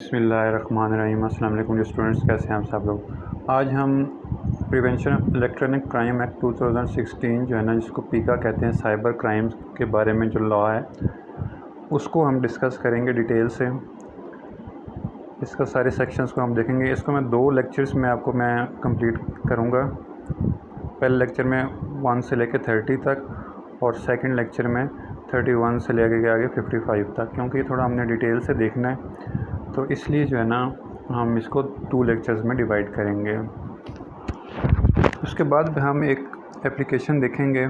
बिस्मिल्लाहिर्रहमानिर्रहीम। अस्सलाम वालेकुम स्टूडेंट्स, कैसे हैं आप सब लोग। आज हम prevention of electronic crime act 2016 जो है ना, जिसको पीका कहते हैं, साइबर क्राइम्स के बारे में जो लॉ है उसको हम डिस्कस करेंगे डिटेल से। इसका सारे सेक्शंस को हम देखेंगे। इसको मैं 2 लेक्चर्स में आपको कंप्लीट करूँगा। पहले लेक्चर में 1 से लेकर 30 तक और सेकंड लेक्चर में 31 से लेकर के आगे 55 तक, क्योंकि थोड़ा हमने डिटेल से देखना है, तो इसलिए जो है ना हम इसको 2 लेक्चर्स में डिवाइड करेंगे। उसके बाद हम एक एप्लीकेशन देखेंगे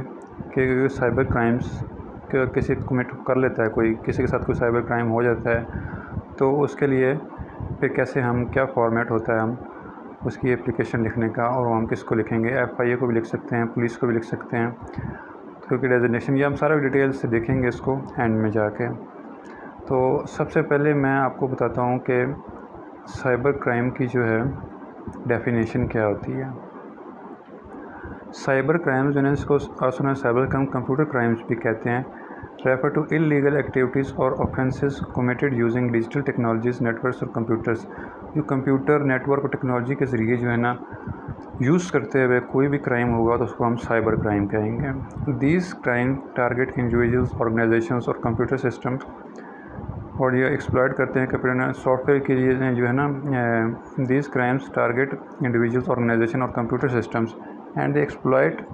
कि साइबर क्राइम्स किसी कमिट कर लेता है, कोई किसी के साथ कोई साइबर क्राइम हो जाता है, तो उसके लिए फिर कैसे हम क्या फॉर्मेट होता है हम उसकी एप्लीकेशन लिखने का, और हम किसको लिखेंगे। FIA को भी लिख सकते हैं, पुलिस को भी लिख सकते हैं, क्योंकि डेजिग्नेशन ये हम सारा डिटेल से देखेंगे इसको एंड में जाके। तो सबसे पहले मैं आपको बताता हूँ कि साइबर क्राइम की जो है डेफिनेशन क्या होती है। साइबर क्राइम्स जो है इसको साइबर क्राइम कंप्यूटर क्राइम्स भी कहते हैं, रेफर टू इलीगल एक्टिविटीज़ और offences committed using digital technologies, networks और कंप्यूटर्स। जो कंप्यूटर नेटवर्क और टेक्नोलॉजी के ज़रिए जो है ना यूज़ करते हुए कोई भी क्राइम होगा तो उसको हम साइबर क्राइम कहेंगे। These crime target individuals, organisations और कंप्यूटर सिस्टम्स, और ये एक्सप्लॉइट करते हैं कंप्यूटर सॉफ्टवेयर के लिए जो है ना। These crimes target individuals, organisation और computer systems and they exploit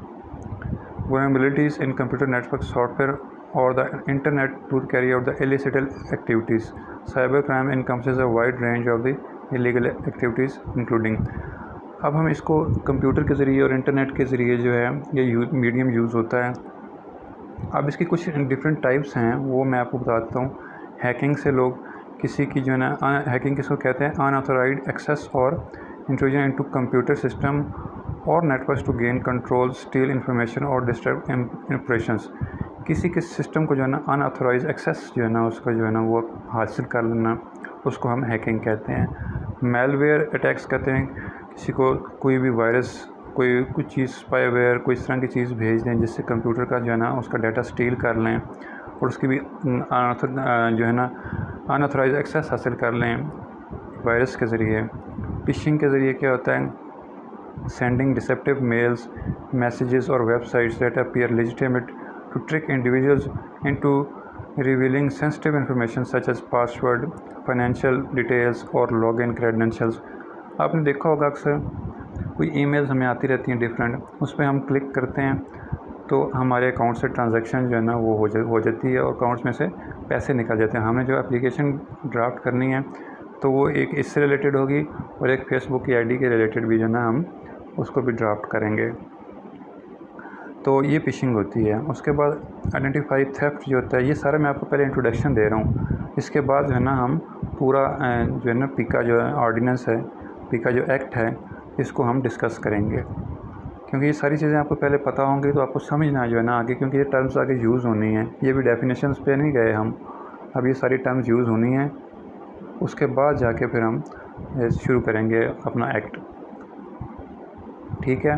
vulnerabilities in computer network software or the internet to carry out the illicit activities. Cyber crime encompasses a wide range of the illegal activities including। अब हम इसको computer के ज़रिए और internet के ज़रिए जो है ये मीडियम यूज़ होता है। अब इसकी कुछ डिफरेंट टाइप्स हैं, वो मैं आपको बताता हूँ। हैकिंग से लोग किसी की जो है ना, हैकिंग किसको कहते हैं, अनऑथराइज्ड एक्सेस और इंट्रूजन इनटू कंप्यूटर सिस्टम और networks to gain control, steal information और डिस्टर्ब इंप्रेशंस। किसी के सिस्टम को जो है ना अनऑथराइज्ड एक्सेस जो है ना उसका जो है ना वो हासिल कर लेना, उसको हम हैकिंग कहते हैं। मेलवेयर अटैक्स कहते हैं किसी को कोई भी वायरस, कोई कुछ चीज़, स्पाईवेयर, कोई इस तरह की चीज़ भेज दें जिससे कंप्यूटर का जो है ना उसका डाटा स्टील कर लें और उसकी भी जो है ना अनऑथराइज्ड एक्सेस हासिल कर लें वायरस के ज़रिए। फिशिंग के ज़रिए क्या होता है, sending deceptive mails, messages or websites that appear legitimate to trick individuals into revealing sensitive information such as password, financial details और login credentials। आपने देखा होगा अक्सर कोई ईमेल्स हमें आती रहती हैं डिफरेंट, उस पर हम क्लिक करते हैं तो हमारे अकाउंट से ट्रांजैक्शन जो है ना वो हो जाती है और अकाउंट्स में से पैसे निकल जाते हैं। हमें जो एप्लीकेशन ड्राफ्ट करनी है तो वो एक इससे रिलेटेड होगी और एक फेसबुक की ID के रिलेटेड भी जो है ना हम उसको भी ड्राफ्ट करेंगे, तो ये फिशिंग होती है। उसके बाद आइडेंटिफाई थेफ्ट जो होता है, ये सारा मैं आपको पहले इंट्रोडक्शन दे रहा हूँ। इसके बाद जो है ना हम पूरा जो है ना पीका जो है ऑर्डिनेंस है, पीका जो एक्ट है, इसको हम डिस्कस करेंगे, क्योंकि ये सारी चीज़ें आपको पहले पता होंगी तो आपको समझना जो है ना आगे, क्योंकि ये टर्म्स आगे यूज़ होनी है। ये भी डेफिनेशंस पे नहीं गए हम, अब ये सारी टर्म्स यूज़ होनी है, उसके बाद जाके फिर हम शुरू करेंगे अपना एक्ट। ठीक है।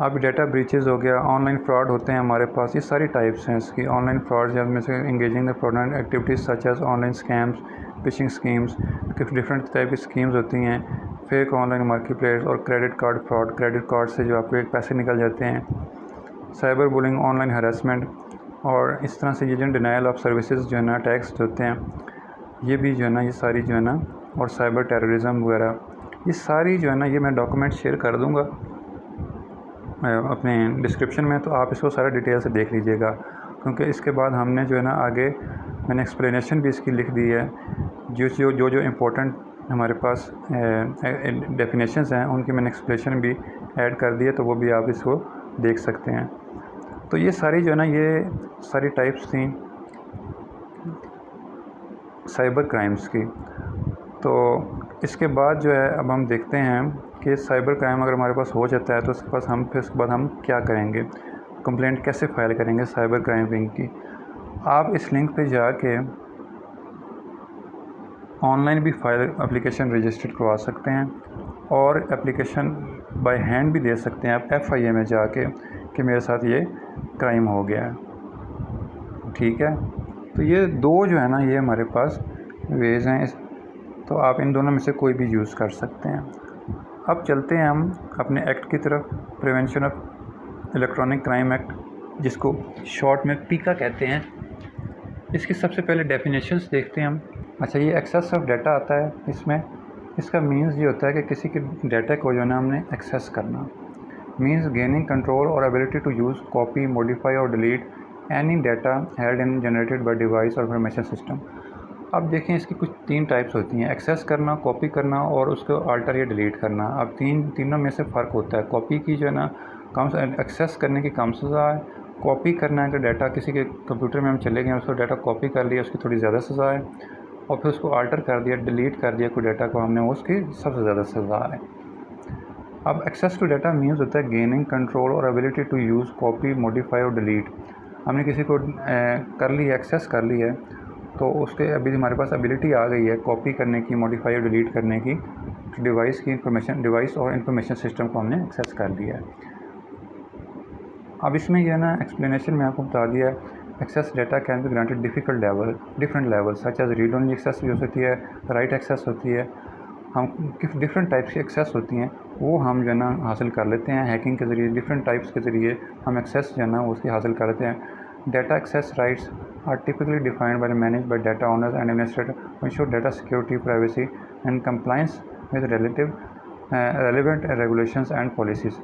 अब डाटा ब्रीचेस हो गया, ऑनलाइन फ्रॉड होते हैं हमारे पास, ये सारी टाइप्स हैं इसकी। ऑनलाइन फ्रॉड जिसमें से engaging the fraudulent activities such as online scams, phishing schemes, कुछ डिफरेंट टाइप की स्कीम्स होती हैं। फेक ऑनलाइन मार्केट प्लेस और credit card fraud, credit card से जो आपके पैसे निकल जाते हैं। साइबर बुलिंग, ऑनलाइन हरासमेंट और इस तरह से ये जो डिनाइल ऑफ सर्विसेज जो है ना टैक्स होते हैं, ये भी जो है ना ये सारी जो है ना, और साइबर टेररिज्म वगैरह, ये सारी जो है ना, ये मैं डॉक्यूमेंट शेयर कर दूँगा अपने डिस्क्रिप्शन में, तो आप इसको सारा डिटेल से देख लीजिएगा, क्योंकि इसके बाद हमने जो है ना आगे मैंने एक्सप्लेनेशन भी इसकी लिख दी है। जो इम्पोर्टेंट हमारे पास डेफिनेशंस हैं उनकी मैंने एक्सप्लेनेशन भी ऐड कर दी है, तो वो भी आप इसको देख सकते हैं। तो ये सारी जो है ना ये सारी टाइप्स थी साइबर क्राइम्स की। तो इसके बाद जो है अब हम देखते हैं कि साइबर क्राइम अगर हमारे पास हो जाता है तो उसके बाद हम क्या करेंगे, कंप्लेंट कैसे फ़ाइल करेंगे साइबर क्राइम विंग की। आप इस लिंक पे जाके ऑनलाइन भी फाइल एप्लीकेशन रजिस्टर करवा सकते हैं और एप्लीकेशन बाय हैंड भी दे सकते हैं आप FIA में जाके कि मेरे साथ ये क्राइम हो गया है। ठीक है, तो ये 2 जो है ना ये हमारे पास वेज़ हैं। तो आप इन दोनों में से कोई भी यूज़ कर सकते हैं। अब चलते हैं हम अपने एक्ट की तरफ, prevention of electronic crime act, जिसको शॉर्ट में पीका कहते हैं। इसकी सबसे पहले डेफिनेशंस देखते हैं हम। अच्छा, ये एक्सेस ऑफ डाटा आता है इसमें। इसका मीन्स ये होता है कि किसी के डाटा को जो है ना हमने एक्सेस करना। मीन्स गेनिंग कंट्रोल और ability to use, copy, modify और delete any data held in generated by device और इंफॉर्मेशन सिस्टम। अब देखें, इसकी कुछ 3 टाइप्स होती हैं: एक्सेस करना, कॉपी करना और उसको अल्टर या डिलीट करना। अब तीनों में से फ़र्क होता है। कॉपी की जो है ना कम, एक्सेस करने की कम सज़ा है। कॉपी करना है कि डाटा किसी के कंप्यूटर में हम चले गए, उसको डाटा कॉपी कर लिया, उसकी थोड़ी ज़्यादा सज़ा है। और फिर उसको अल्टर कर दिया, डिलीट कर दिया कोई डाटा को हमने, उसकी सबसे ज़्यादा सज़ा है। अब एक्सेस टू डाटा मीन्स होता है गेनिंग कंट्रोल और ability to use, copy, modify और डिलीट। हमने किसी को कर ली है, एक्सेस कर ली है, तो उसके अभी हमारे पास एबिलिटी आ गई है कॉपी करने की, मॉडिफाई और डिलीट करने की। डिवाइस की इंफॉर्मेशन, डिवाइस और इंफॉर्मेशन सिस्टम को हमने एक्सेस कर लिया है। अब इसमें यह ना एक्सप्लेनेशन में आपको बता दिया है, access data can be granted different level such as read only access भी हो सकती है, राइट एक्सेस होती है। हम डिफरेंट टाइप्स की एक्सेस होती हैं, वो हम जो है ना हासिल कर लेते हैं हैकिंग के ज़रिए। डिफरेंट टाइप्स के ज़रिए हम एक्सेस जो है ना उसकी हासिल कर लेते हैं। Data access rights are typically defined by manage by data owners and administrator to ensure data security, privacy and compliance with relevant regulations and policies.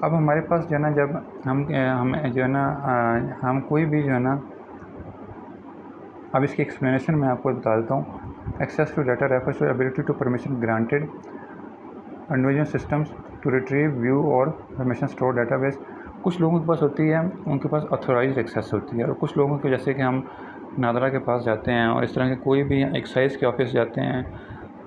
अब हमारे पास जो है ना, जब हम जो है ना हम कोई भी जो है ना, अब इसकी एक्सप्लेनेशन मैं आपको बता देता हूँ। Access to data refers to ability to permission granted individual systems to retrieve, view और इंफॉर्मेशन स्टोर डाटाबेस। कुछ लोगों के पास होती है, उनके पास ऑथोराइज्ड एक्सेस होती है, और कुछ लोगों के, जैसे कि हम नादरा के पास जाते हैं और इस तरह के कोई भी एक्साइज के ऑफिस जाते हैं,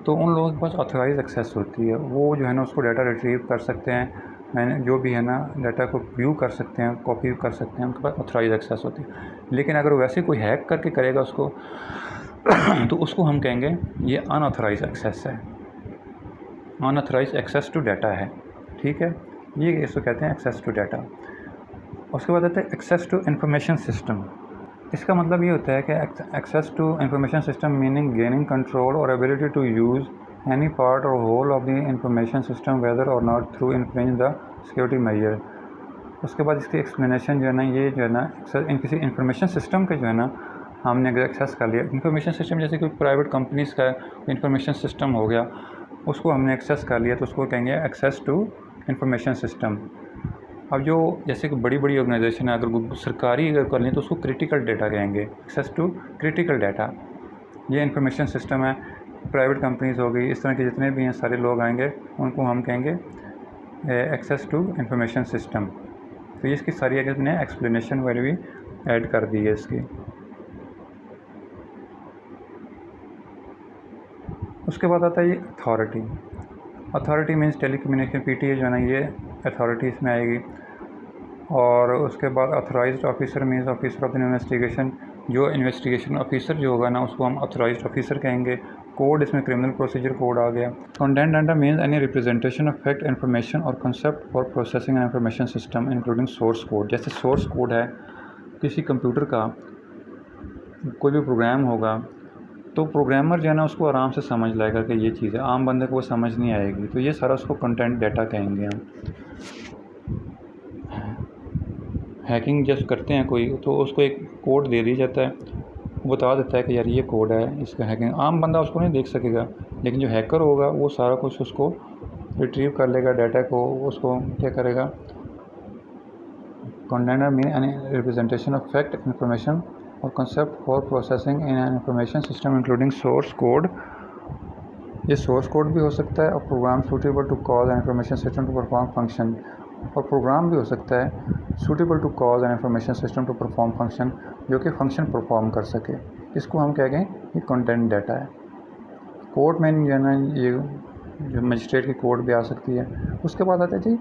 तो उन लोगों के पास ऑथोराइज एक्सेस होती है। वो जो है ना उसको डाटा रिट्रीव कर सकते हैं, मैंने जो भी है ना डाटा को व्यू कर सकते हैं, कॉपी कर सकते हैं, उनके पास ऑथोराइज एक्सेस होती है। लेकिन अगर वैसे कोई हैक करके करेगा उसको तो उसको हम कहेंगे ये अनऑथोराइज एक्सेस है, अनऑथोराइज एक्सेस टू डाटा है। ठीक है, ये इसको कहते हैं एक्सेस टू डाटा। उसके बाद आता है एक्सेस टू इंफॉर्मेशन सिस्टम। इसका मतलब ये होता है कि access to information system meaning gaining control और ability to use any part or whole of the information system whether or not through infringe the security measure. उसके बाद इसकी एक्सप्लेनेशन जो है ना, ये जो है ना किसी इंफॉर्मेशन सिस्टम के जो है ना हमने अगर एक्सेस कर लिया, इंफॉर्मेशन सिस्टम जैसे कोई प्राइवेट कंपनीज़ का इंफॉर्मेशन सिस्टम हो गया, उसको हमने एक्सेस कर लिया, तो उसको कहेंगे एक्सेस टू इंफॉर्मेशन सिस्टम। अब जो जैसे कि बड़ी बड़ी ऑर्गेनाइजेशन है, अगर सरकारी अगर कर लें तो उसको क्रिटिकल डाटा कहेंगे, एक्सेस टू क्रिटिकल डाटा। ये इंफॉर्मेशन सिस्टम है, प्राइवेट कंपनीज़ हो गई, इस तरह के जितने भी हैं सारे लोग आएंगे, उनको हम कहेंगे एक्सेस टू इंफॉर्मेशन सिस्टम। तो ये इसकी सारी अगर ने एक्सप्लेनेशन वगैरह भी ऐड कर दी है इसकी। उसके बाद आता है ये authority. Authority means telecommunication, PTA जो है ना ये अथॉरिटी इसमें आएगी। और उसके बाद authorized officer means officer of the investigation. जो इन्वेस्टिगेशन ऑफिसर जो होगा ना उसको हम अथोराइज्ड ऑफिसर कहेंगे। कोड इसमें क्रिमिनल प्रोसीजर कोड आ गया। Content data means any representation of fact, information or concept for processing and information system including source code. जैसे सोर्स कोड है किसी कंप्यूटर का, कोई भी प्रोग्राम होगा तो प्रोग्रामर जो है ना उसको आराम से समझ लाएगा कि ये चीज़ है, आम बंदे को वो समझ नहीं आएगी, तो ये सारा उसको कंटेंट डाटा कहेंगे हम। हैकिंग जब करते हैं कोई तो उसको एक कोड दे दिया जाता है, वो बता देता है कि यार ये कोड है, इसका हैकिंग आम बंदा उसको नहीं देख सकेगा, लेकिन जो हैकर होगा वो सारा कुछ उसको रिट्रीव कर लेगा, डाटा को उसको क्या करेगा। Content mean any representation of fact, information or concept for processing in an information system including source code. ये सोर्स कोड भी हो सकता है और program suitable to cause and information system to perform function. और प्रोग्राम भी हो सकता है suitable to cause and information system to perform function, जो कि फंक्शन परफॉर्म कर सके। इसको हम क्या कहें, ये कंटेंट डाटा है। कोर्ट में जो है ना ये जो मजिस्ट्रेट की कोर्ट भी आ सकती है। उसके बाद आता है जी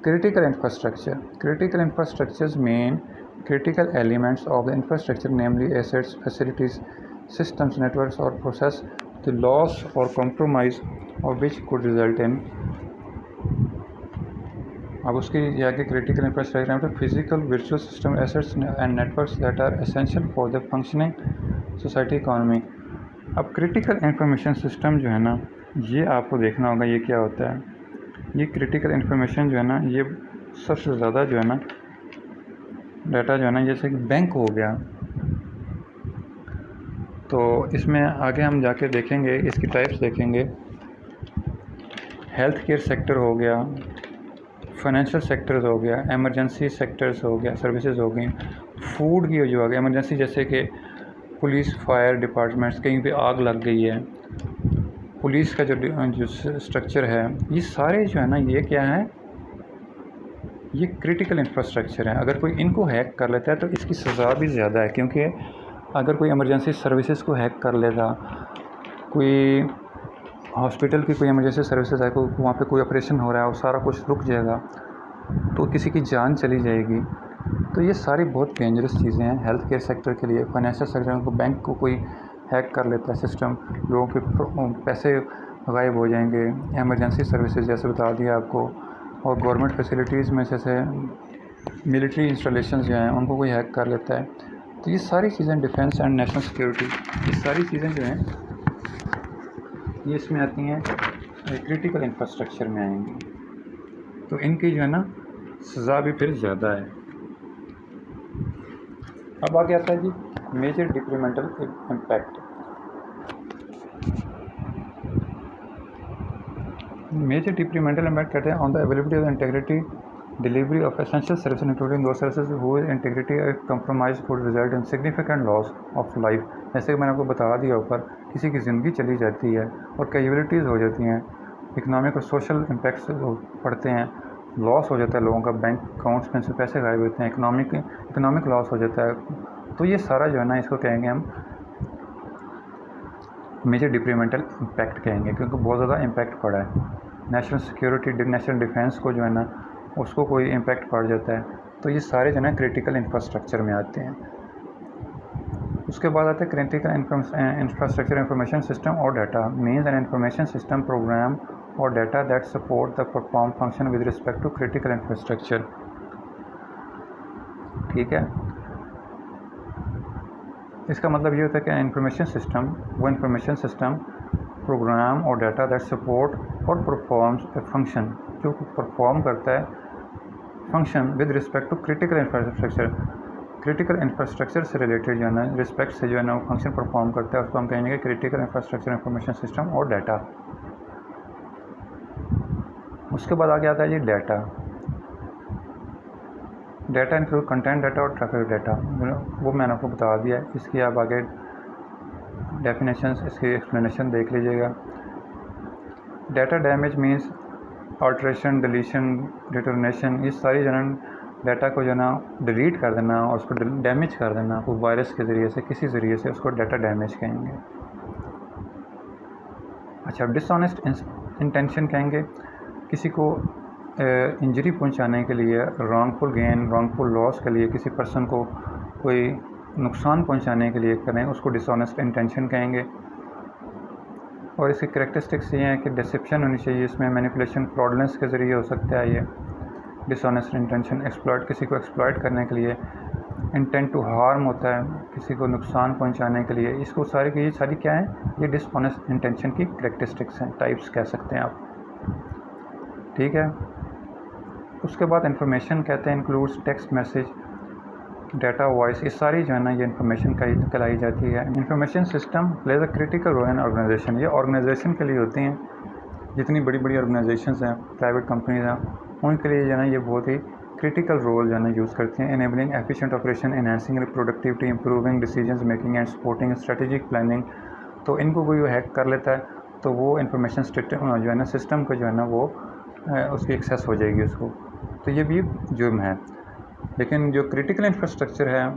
critical infrastructure. Critical infrastructures mean critical elements of the infrastructure, namely assets, facilities, systems, networks or process, the loss or compromise of which could result in। अब उसकी आगे critical infrastructure मतलब physical, virtual system assets and networks that are essential for the functioning society economy। अब critical information system जो है ना, ये आपको देखना होगा ये क्या होता है। ये क्रिटिकल इंफॉर्मेशन जो है ना, ये सबसे ज़्यादा जो है ना डाटा जो है ना, जैसे कि बैंक हो गया, तो इसमें आगे हम जाके देखेंगे, इसकी टाइप्स देखेंगे। हेल्थ केयर सेक्टर हो गया, फाइनेंशियल सेक्टर्स हो गया, एमरजेंसी सेक्टर्स हो गया, सर्विसेज हो गई, फूड की जो आ गया एमरजेंसी, जैसे कि पुलिस फायर डिपार्टमेंट्स, कहीं पे आग लग गई है, पुलिस का जो स्ट्रक्चर है, ये सारे जो है ना, ये क्या है, ये क्रिटिकल इंफ्रास्ट्रक्चर है। अगर कोई इनको हैक कर लेता है तो इसकी सज़ा भी ज़्यादा है, क्योंकि अगर कोई इमरजेंसी सर्विसेज को हैक कर लेगा, कोई हॉस्पिटल की कोई इमरजेंसी सर्विसेज है, कोई वहाँ पे कोई ऑपरेशन हो रहा है और सारा कुछ रुक जाएगा, तो किसी की जान चली जाएगी। तो ये सारी बहुत डेंजरस चीज़ें हैं हेल्थ केयर सेक्टर के लिए। फाइनेंशियल सेक्टर को, बैंक को कोई हैक कर लेता है सिस्टम, लोगों के पैसे गायब हो जाएंगे। एमरजेंसी सर्विसेज जैसे बता दिया आपको, और गवर्नमेंट फैसिलिटीज़ में जैसे मिलिट्री इंस्टॉलेशंस जो हैं उनको कोई हैक कर लेता है। तो ये सारी चीज़ें, डिफेंस एंड नेशनल सिक्योरिटी, ये सारी चीज़ें जो हैं ये इसमें आती हैं, क्रिटिकल इंफ्रास्ट्रक्चर में आएंगी। तो इनकी जो है ना सज़ा भी फिर ज़्यादा है। अब आगे आता है जी major detrimental impact. Major detrimental impact कहते हैं on the availability of integrity delivery of essential service including those services whose integrity compromise could result in significant loss of life. जैसे कि मैंने आपको बता दिया ऊपर, किसी की ज़िंदगी चली जाती है और कैजुअलिटीज़ हो जाती हैं, इकनॉमिक और सोशल इम्पैक्ट्स पड़ते हैं, लॉस हो जाता है लोगों का, बैंक अकाउंट्स में से पैसे गायब होते हैं, इकनॉमिक लॉस हो जाता है। तो ये सारा जो है ना, इसको कहेंगे हम मेजर डिक्रीमेंटल इम्पैक्ट कहेंगे, क्योंकि बहुत ज़्यादा इम्पैक्ट पड़ा है। नेशनल सिक्योरिटी, नेशनल डिफेंस को जो है ना, उसको कोई इम्पैक्ट पड़ जाता है। तो ये सारे जो है ना क्रिटिकल इंफ्रास्ट्रक्चर में आते हैं। उसके बाद आता है क्रिटिकल इंफ्रास्ट्रक्चर इंफॉर्मेशन सिस्टम और data means an information system program or data that support the perform function with respect to critical infrastructure. ठीक है, इसका मतलब ये होता है कि इंफॉर्मेशन सिस्टम, वो information system, program or data that support or performs a function, जो परफॉर्म करता है function with respect to critical infrastructure. Critical infrastructure से रिलेटेड जो है ना, रिस्पेक्ट से जो है ना वो फंक्शन परफॉर्म करता है, उसको हम कहेंगे क्रिटिकल इंफ्रास्ट्रक्चर इंफॉर्मेशन सिस्टम और डाटा। उसके बाद आगे आता है जी data. Data include content data और ट्रैफिक डाटा, वो मैंने आपको बता दिया है। इसकी आप आगे डेफिनेशंस, इसकी एक्सप्लेनेशन देख लीजिएगा। Data damage means alteration, deletion, retention, ये सारी जो है डाटा को जो है ना डिलीट कर देना और उसको डैमेज कर देना, वो वायरस के ज़रिए से, किसी ज़रिए से, उसको डाटा डैमेज कहेंगे। अच्छा, डिसऑनेस्ट इंटेंशन कहेंगे, किसी को इंजरी पहुंचाने के लिए, रॉन्गफुल गेन, रॉन्गफुल लॉस के लिए, किसी पर्सन को कोई नुकसान पहुंचाने के लिए करें, उसको डिसऑनेस्ट इंटेंशन कहेंगे। और इसकी कैरेक्टरिस्टिक्स ये हैं कि डिसेप्शन होनी चाहिए इसमें, मैनिपुलेशन, फ्रॉडलेंस के ज़रिए हो सकता है ये डिसऑनेस्ट इंटेंशन। एक्सप्लॉइट, किसी को एक्सप्लॉइट करने के लिए, इंटेंट टू हार्म होता है, किसी को नुकसान पहुंचाने के लिए। इसको सारी की सारी क्या है, ये डिसऑनेस्ट इंटेंशन की कैरेक्टरिस्टिक्स हैं, टाइप्स कह सकते हैं आप। ठीक है, उसके बाद इंफॉर्मेशन कहते हैं includes text message, data, voice, ये सारी जो है ना ये इन्फॉर्मेशन कहलाई जाती है। Information system plays a critical role in organisation, ये ऑर्गेनाइजेशन के लिए होती हैं, जितनी बड़ी बड़ी ऑर्गेनाइजेशंस हैं, प्राइवेट कंपनीज हैं, उनके लिए जो है ना ये बहुत ही क्रिटिकल रोल जो है ना यूज़ करती हैं। Enabling efficient operation, enhancing productivity, improving decision making and supporting strategic planning. तो इनको कोई हैक कर लेता है तो वो इंफॉर्मेशन सिस्टम जो है ना, सिस्टम को जो है ना वो उसकी एक्सेस हो जाएगी उसको, तो ये भी जुर्म है। लेकिन जो क्रिटिकल इंफ्रास्ट्रक्चर है,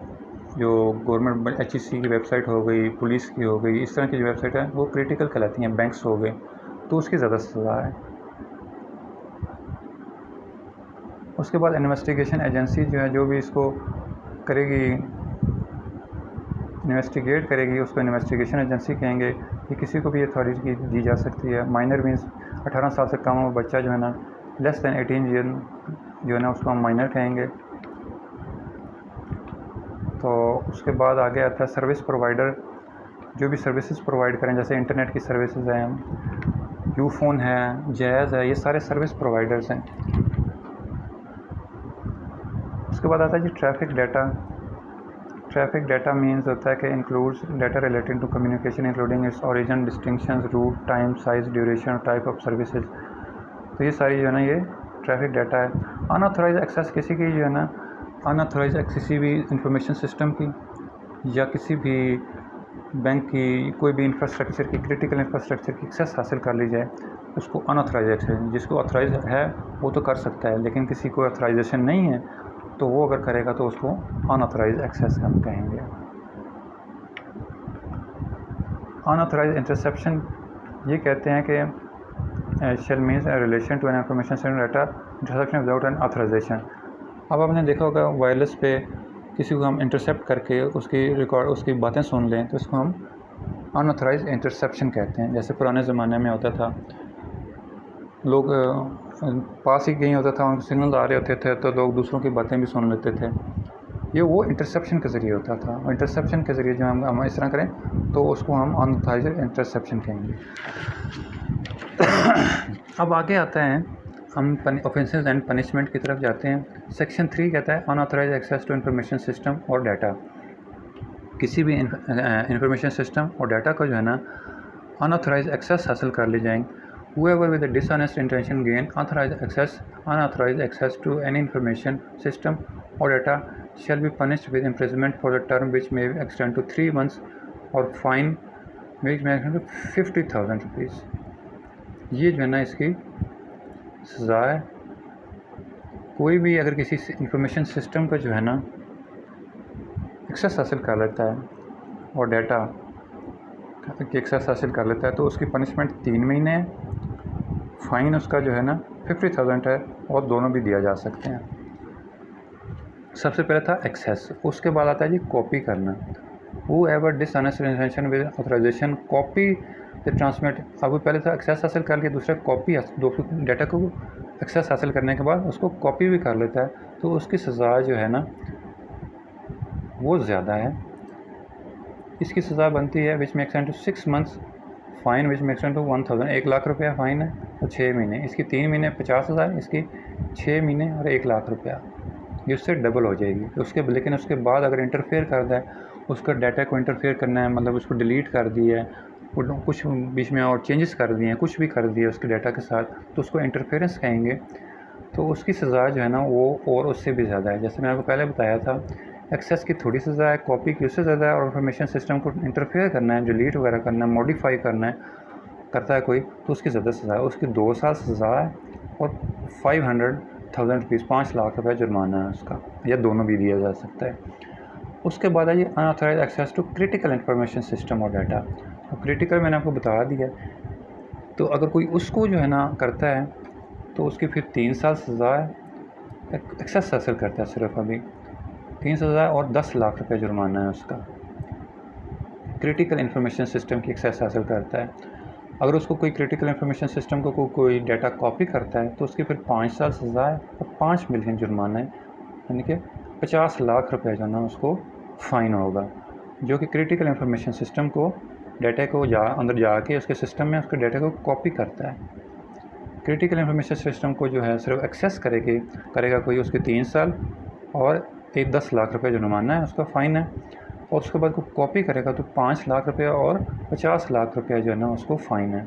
जो गवर्नमेंट HEC की वेबसाइट हो गई, पुलिस की हो गई, इस तरह की जो वेबसाइट है वो क्रिटिकल कहलाती हैं, बैंक्स हो गए, तो उसकी ज़्यादा सज़ा है। उसके बाद इन्वेस्टिगेशन एजेंसी जो है, जो भी इसको करेगी, इन्वेस्टिगेट करेगी, उसको इन्वेस्टिगेशन एजेंसी कहेंगे। ये किसी को भी अथॉरिटी दी जा सकती है। माइनर मीन्स 18 साल से कम बच्चा जो है ना, लेस दैन 18 ईयर जो है ना, उसको हम माइनर कहेंगे। तो उसके बाद आगे आता है सर्विस प्रोवाइडर। जो भी सर्विसेज प्रोवाइड करें, जैसे इंटरनेट की सर्विसेज हैं, यूफोन है, जैज़ है, ये सारे सर्विस प्रोवाइडर्स हैं। उसके बाद आता है जी traffic data. Traffic data means होता है कि includes data relating to communication including its origin, distinctions, route, time, size, duration, type of services. तो ये सारी जो है ना ये ट्रैफिक डाटा है। अनऑथराइज एक्सेस किसी की जो है ना अनऑथराइज किसी भी इंफॉर्मेशन सिस्टम की या किसी भी बैंक की कोई भी इंफ्रास्ट्रक्चर की, क्रिटिकल इंफ्रास्ट्रक्चर की एक्सेस हासिल कर ली जाए, उसको अनऑथराइज एक्सेस। जिसको ऑथराइज है वो तो कर सकता है, लेकिन किसी को ऑथराइजेशन नहीं है तो वो अगर करेगा तो उसको अनऑथराइज एक्सेस हम कहेंगे। अनऑथराइज इंटरसेप्शन ये कहते हैं कि shell means relation to an information send data interception without an authorisation. अब आपने देखा होगा वायरलेस पे किसी को हम इंटरसेप्ट करके उसकी बातें सुन लें तो इसको हम अनऑथराइज इंटरसेप्शन कहते हैं। जैसे पुराने ज़माने में होता था, लोग पास ही कहीं होता था, उनको सिग्नल आ रहे होते थे तो लोग दूसरों की बातें भी सुन लेते थे। ये वो इंटरसेप्शन के ज़रिए होता था, और इंटरसेप्शन के ज़रिए जो हम इस तरह करें तो उसको हम अनऑथराइज इंटरसेप्शन कहेंगे। अब आगे आता है, हम ऑफेंसेस एंड पनिशमेंट की तरफ जाते हैं। सेक्शन 3 कहता है unauthorized access to information system और डाटा। किसी भी इंफॉर्मेशन सिस्टम और डाटा को जो है ना अनऑथराइज एक्सेस हासिल कर ले जाएंगे। Whoever with a dishonest intention gain unauthorized access to any information system or data shall be punished with imprisonment for the term which may extend to 3 months or fine which may extend to 50,000 rupees। ये जो है ना इसकी सज़ा है। कोई भी अगर किसी इंफॉर्मेशन सिस्टम का जो है ना एक्सेस हासिल कर लेता है और डाटा की एक्सेस हासिल कर लेता है तो उसकी पनिशमेंट 3 महीने है, फ़ाइन उसका जो है ना 50,000 है, और दोनों भी दिया जा सकते हैं। सबसे पहले था एक्सेस, उसके बाद आता है जी कॉपी करना। Whoever dishonest intention with authorization copy the transmit। अब पहले था एक्सेस हासिल कर लिया, दूसरा कॉपी, डाटा को एक्सेस हासिल करने के बाद उसको कॉपी भी कर लेता है तो उसकी सज़ा जो है ना वो ज़्यादा है। इसकी सज़ा बनती है विच में एक्सटेंड टू 6 मंथ्स, फ़ाइन विच में एक्सटेंड टू 1,000। 1 लाख रुपया फ़ाइन है और 6 महीने। इसकी 3 महीने 50,000, इसकी 6 महीने और 1 लाख रुपया, ये उससे डबल हो जाएगी। लेकिन उसके बाद अगर इंटरफेयर कर दे, उसका डाटा को इंटरफेयर करना है, मतलब उसको डिलीट कर दिया है, कुछ बीच में और चेंजेस कर दिए हैं, कुछ भी कर दिया उसके डाटा के साथ, तो उसको इंटरफेरेंस कहेंगे। तो उसकी सज़ा जो है ना वो और उससे भी ज़्यादा है। जैसे मैंने आपको पहले बताया था, एक्सेस की थोड़ी सज़ा है, कॉपी की उससे ज़्यादा है, और इंफॉर्मेशन सिस्टम को इंटरफेयर करना है, डिलीट वगैरह करना है, मॉडिफाई करना है, करता है कोई, तो उसकी ज़्यादा सज़ा है। उसकी 2 साल सज़ा है और 500,000 रुपीज़, 5 लाख रुपये जुर्माना है उसका, या दोनों भी दिया जा सकता है। उसके बाद है ये unauthorised access to critical information system और डाटा। तो क्रिटिकल मैंने आपको बता दिया, तो अगर कोई उसको जो है ना करता है तो उसकी फिर 3 साल सज़ा है। एक्सेस हासिल करता है सिर्फ अभी 3 सज़ा और 10 लाख रुपये जुर्माना है उसका। क्रिटिकल इंफॉर्मेशन सिस्टम की एक्सेस हासिल करता है। अगर उसको कोई क्रिटिकल इंफॉर्मेशन सिस्टम को कोई डाटा कॉपी करता है तो उसकी फिर 5 साल सज़ा है और 5 मिलियन जुर्माना है, यानी कि 50 लाख रुपये जो ना उसको फ़ाइन होगा, जो कि क्रिटिकल इंफॉर्मेशन सिस्टम को डाटा को अंदर जाके उसके सिस्टम में उसके डाटा को कॉपी करता है। क्रिटिकल इंफॉर्मेशन सिस्टम को जो है सिर्फ एक्सेस करेगा कोई, उसके 3 साल और 10 लाख रुपये जुर्माना है, उसका फ़ाइन है। और उसके बाद को कॉपी करेगा तो 5 लाख रुपये और 50 लाख रुपये जो है ना उसको फ़ाइन है।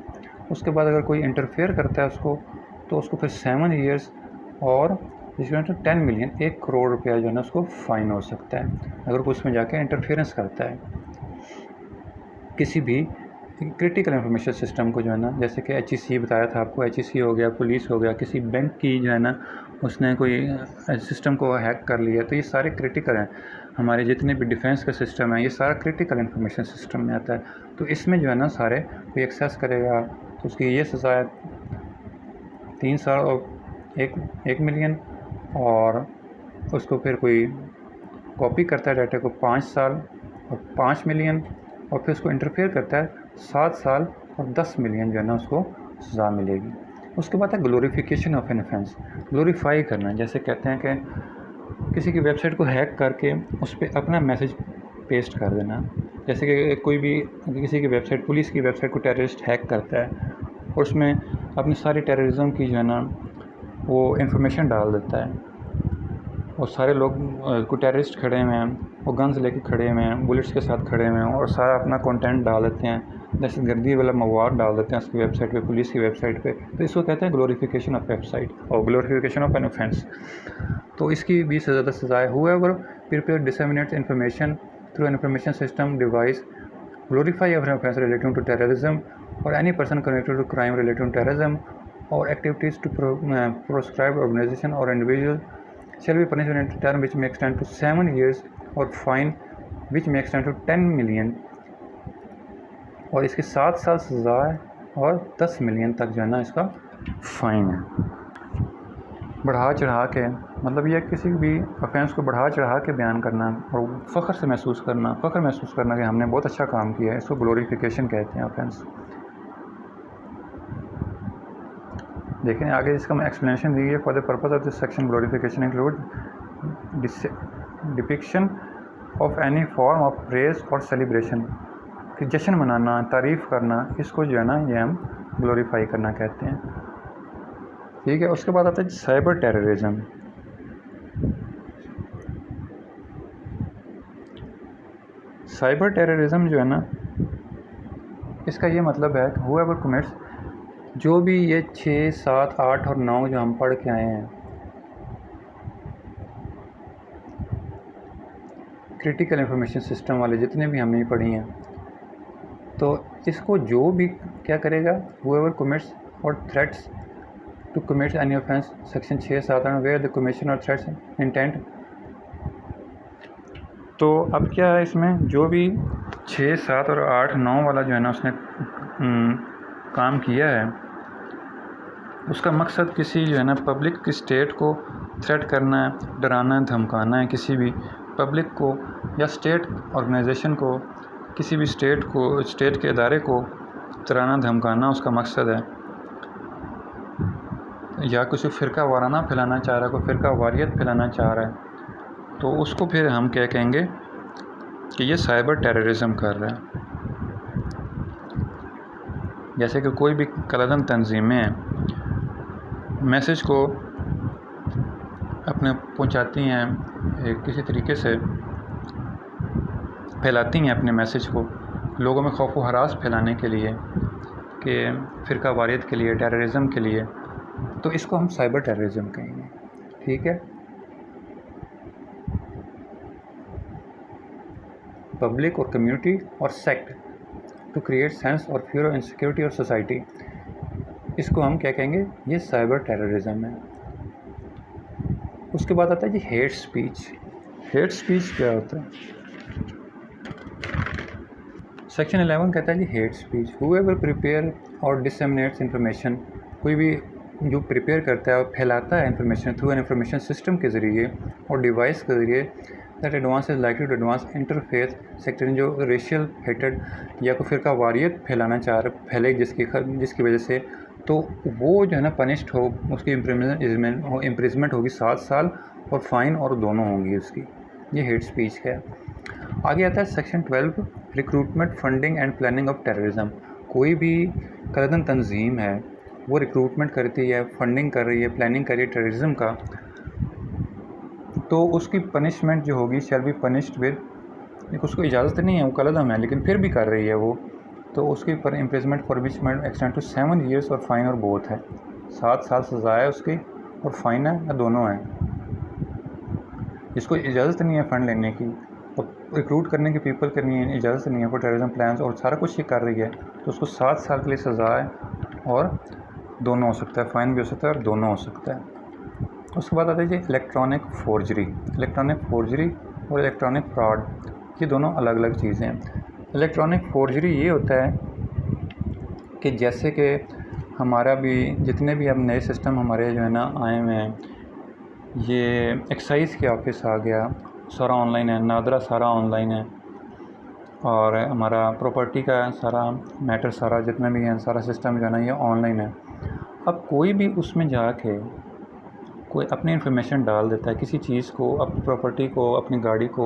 उसके बाद अगर कोई इंटरफेयर करता है उसको, तो उसको फिर 7 ईयर्स और इसमें तो 10 मिलियन, 1 करोड़ रुपया जो है ना उसको फ़ाइन हो सकता है अगर कोई उसमें जाके इंटरफेरेंस करता है किसी भी क्रिटिकल इंफॉर्मेशन सिस्टम को जो है ना। जैसे कि HEC बताया था आपको, HEC हो गया, पुलिस हो गया, किसी बैंक की जो है ना उसने कोई सिस्टम को हैक कर लिया, तो ये सारे क्रिटिकल हैं। हमारे जितने भी डिफेंस का सिस्टम है ये सारा क्रिटिकल इंफॉर्मेशन सिस्टम में आता है। तो इसमें जो है ना सारे कोई एक्सेस करेगा तो उसकी ये सज़ा है 3 साल और 1 मिलियन, और उसको फिर कोई कॉपी करता है डाटा को 5 साल और 5 मिलियन, और फिर उसको इंटरफेयर करता है 7 साल और 10 मिलियन जो है ना उसको सज़ा मिलेगी। उसके बाद है glorification of an offence, glorify करना। जैसे कहते हैं कि किसी की वेबसाइट को हैक करके उस पर अपना मैसेज पेस्ट कर देना। जैसे कि कोई भी किसी की वेबसाइट, पुलिस की वेबसाइट को टेररिस्ट हैक करता है और उसमें अपनी सारी टेररिज्म की जो है ना वो इन्फॉर्मेशन डाल देता है, और सारे लोग को टेररिस्ट खड़े हुए हैं, वो गन्स लेके खड़े हुए हैं, बुलेट्स के साथ खड़े हुए हैं और सारा अपना कंटेंट डाल देते हैं, दहशतगर्दी वाला मवाद डाल देते हैं उसकी वेबसाइट पे, पुलिस की वेबसाइट पे। तो इसको कहते हैं ग्लोरिफिकेशन ऑफ वेबसाइट और ग्लोरिफिकेशन ऑफ एन ऑफेंस। तो इसकी भी ज़्यादा सज़ा है। Whoever prepare disseminates information through an information system device glorify every offense relating to terrorism or any person connected to crime relating to terrorism or activities to proscribed organization or individual shall be punished with a term which may extend to 7 years or fine which may extend to 10 million, और इसके 7 साल सज़ा है और 10 million तक जो है ना इसका फ़ाइन है। बढ़ा चढ़ा के, मतलब यह किसी भी ऑफेंस को बढ़ा चढ़ा के बयान करना और फ़ख्र महसूस करना कि हमने बहुत अच्छा काम किया है, इसको ग्लोरिफिकेशन कहते हैं ऑफेंस। देखें आगे इसका एक्सप्लेनेशन दी है। For the purpose of this section glorification include depiction of any form of praise और सेलिब्रेशन, कि जश्न मनाना, तारीफ़ करना, इसको जो है ना ये हम ग्लोरीफाई करना कहते हैं। ठीक है, उसके बाद आता है साइबर टेररिज्म। साइबर टेररिज्म जो है ना, इसका ये मतलब है कि हुएवर कमिट्स, जो भी ये 6, 7, 8 और 9 जो हम पढ़ के आए हैं, क्रिटिकल इंफॉर्मेशन सिस्टम वाले जितने भी हमने पढ़ी हैं, तो इसको जो भी क्या करेगा, हुएवर कमिट्स और threats to commit any offence section 6, 7 where the commission और थ्रेट्स इंटेंट। तो अब क्या है इसमें, जो भी 6, 7 और 8, 9 वाला जो है ना उसने काम किया है, उसका मकसद किसी जो है ना पब्लिक की स्टेट को थ्रेट करना है, डराना है, धमकाना है, किसी भी पब्लिक को या स्टेट ऑर्गेनाइजेशन को, किसी भी स्टेट के इदारे को डराना धमकाना उसका मकसद है। या किसी फ़िरका वाराना फैलाना चाह रहा है, कोई फ़िरका वारियत फैलाना चाह रहा है, तो उसको फिर हम क्या कहेंगे कि ये साइबर टेररिज्म कर रहा है। जैसे कि कोई भी कलदम तंजीमें मैसेज को अपने पहुंचाती हैं, किसी तरीके से फैलाती हैं अपने मैसेज को लोगों में खौफ व हरास फैलाने के लिए, कि फ़िरका वारियत के लिए, टेररिज्म के लिए, तो इसको हम साइबर टेररिज्म कहेंगे। ठीक है, पब्लिक और कम्युनिटी और सेक्ट टू क्रिएट सेंस और फियर और इनसिक्योरिटी और सोसाइटी, इसको हम क्या कहेंगे, ये साइबर टेररिज्म है। उसके बाद आता है जी हेट स्पीच। हेट स्पीच क्या होता है? सेक्शन 11 कहता है जी हेट स्पीच, हुएवर प्रिपेयर और डिसेमिनेट्स इंफॉर्मेशन, कोई भी जो प्रिपेयर करता है और फैलाता है information through an information system के ज़रिए और डिवाइस के ज़रिए that advance is likely to advance interface sector, जो रेशियल हेटेड या कोई फ़िरका वारियत फैलाना चाह रहा फैले जिसकी वजह से, तो वो जो है ना पनिश्ड हो, उसकी इम्प्रिजमेंट होगी 7 साल और फ़ाइन और दोनों होंगी उसकी। ये हेट स्पीच है। आगे आता है section 12 recruitment, funding and planning of terrorism. कोई भी कलदन तंजीम है, वो रिक्रूटमेंट करती है, फंडिंग कर रही है, प्लानिंग कर रही है टेररिज्म का, तो उसकी पनिशमेंट जो होगी शैल बी पनिश्ड विद, उसको इजाज़त नहीं है, वो कलदम है लेकिन फिर भी कर रही है वो, तो उसकी पर इम्प्रिजमेंट फॉर विच में एक्सटेंड टू 7 years और फ़ाइन और बोथ है। 7 साल सज़ा है उसकी और फ़ाइन है, या दोनों हैं। जिसको इजाज़त नहीं है फ़ंड लेने की और रिक्रूट करने की पीपल करनी है, इजाज़त नहीं है फॉर टेररिज्म प्लान्स और सारा कुछ ही कर रही है, तो उसको 7 साल के लिए सज़ा है और दोनों हो सकता है, फ़ाइन भी हो सकता है और दोनों हो सकता है। उसके बाद आता है जी इलेक्ट्रॉनिक फोर्जरी। इलेक्ट्रॉनिक फोर्जरी और इलेक्ट्रॉनिक फ्रॉड, ये दोनों अलग अलग चीज़ें हैं। इलेक्ट्रॉनिक फोर्जरी ये होता है कि जैसे कि हमारा भी जितने भी अब नए सिस्टम हमारे जो है ना आए हुए हैं, ये एक्साइज़ के ऑफिस आ गया, सारा ऑनलाइन है, नादरा सारा ऑनलाइन है, और हमारा प्रॉपर्टी का सारा मैटर, सारा जितना भी है सारा सिस्टम जो है ना ये ऑनलाइन है। अब कोई भी उसमें जाके कोई अपनी इन्फॉर्मेशन डाल देता है, किसी चीज़ को, अपनी प्रॉपर्टी को, अपनी गाड़ी को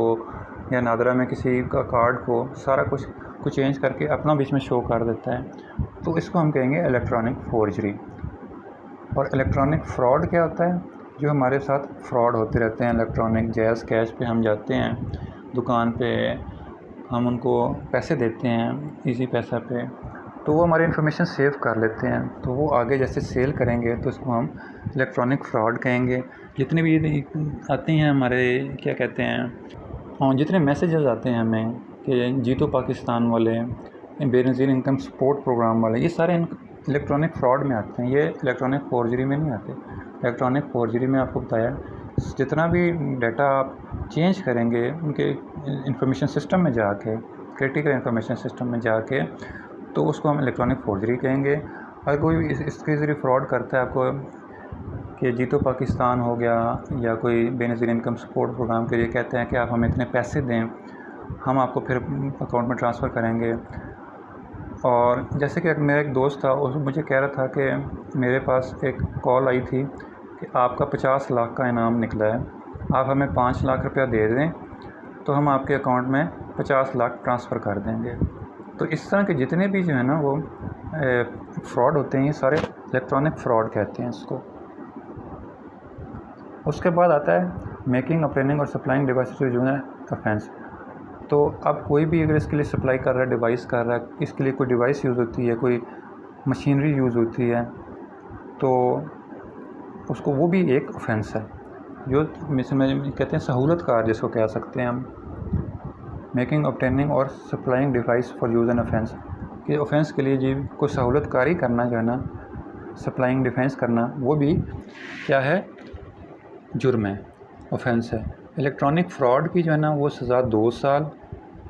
या नादरा में किसी का कार्ड को सारा कुछ चेंज करके अपना बीच में शो कर देता है, तो इसको हम कहेंगे इलेक्ट्रॉनिक फोर्जरी। और इलेक्ट्रॉनिक फ्रॉड क्या होता है? जो हमारे साथ फ्रॉड होते रहते हैं इलेक्ट्रॉनिक। जैज़ कैश पे हम जाते हैं दुकान पे, हम उनको पैसे देते हैं इजी पैसा पे, तो वो हमारी इन्फॉर्मेशन सेव कर लेते हैं, तो वो आगे जैसे सेल करेंगे तो इसको हम इलेक्ट्रॉनिक फ्रॉड कहेंगे। जितने भी आते हैं हमारे क्या कहते हैं, और जितने मैसेजेस आते हैं हमें कि जीतो पाकिस्तान वाले, बेनज़ीर इनकम सपोर्ट प्रोग्राम वाले, ये सारे इलेक्ट्रॉनिक फ्रॉड में आते हैं, ये इलेक्ट्रॉनिक फोर्जरी में नहीं आते। इलेक्ट्रॉनिक फोर्जरी में आपको बताया जितना भी डाटा आप चेंज करेंगे उनके इंफॉर्मेशन सिस्टम में जाके, क्रिटिकल इंफॉर्मेशन सिस्टम में जाके, तो उसको हम इलेक्ट्रॉनिक फोर्जरी कहेंगे। अगर कोई इसके ज़रिए फ्रॉड करता है आपको कि जीतो पाकिस्तान हो गया या कोई बेनज़ीर इनकम सपोर्ट प्रोग्राम के लिए कहते हैं कि आप हमें इतने पैसे दें, हम आपको फिर अकाउंट में ट्रांसफ़र करेंगे। और जैसे कि मेरा एक दोस्त था, उस मुझे कह रहा था कि मेरे पास एक कॉल आई थी कि आपका 50 लाख का इनाम निकला है, आप हमें 5 लाख रुपया दे दें तो हम आपके अकाउंट में 50 लाख ट्रांसफ़र कर देंगे। तो इस तरह के जितने भी जो है ना वो फ्रॉड होते हैं, ये सारे इलेक्ट्रॉनिक फ्रॉड कहते हैं इसको। उसके बाद आता है मेकिंग, ऑब्टेनिंग और supplying devices to user offence. तो अब कोई भी अगर इसके लिए सप्लाई कर रहा है, डिवाइस कर रहा है, इसके लिए कोई डिवाइस यूज़ होती है, कोई मशीनरी यूज़ होती है, तो उसको वो भी एक ऑफेंस है, जो में कहते हैं सहूलतकार जिसको कह सकते हैं हम। मेकिंग, ऑब्टेनिंग और supplying device for use and offence, कि ऑफेंस के लिए जी कोई सहूलतकारी करना जो है ना, सप्लाइंग डिफेंस करना, वो भी क्या है, जुर्म है, ऑफेंस है। इलेक्ट्रॉनिक फ़्रॉड की जो है ना वो सज़ा 2 साल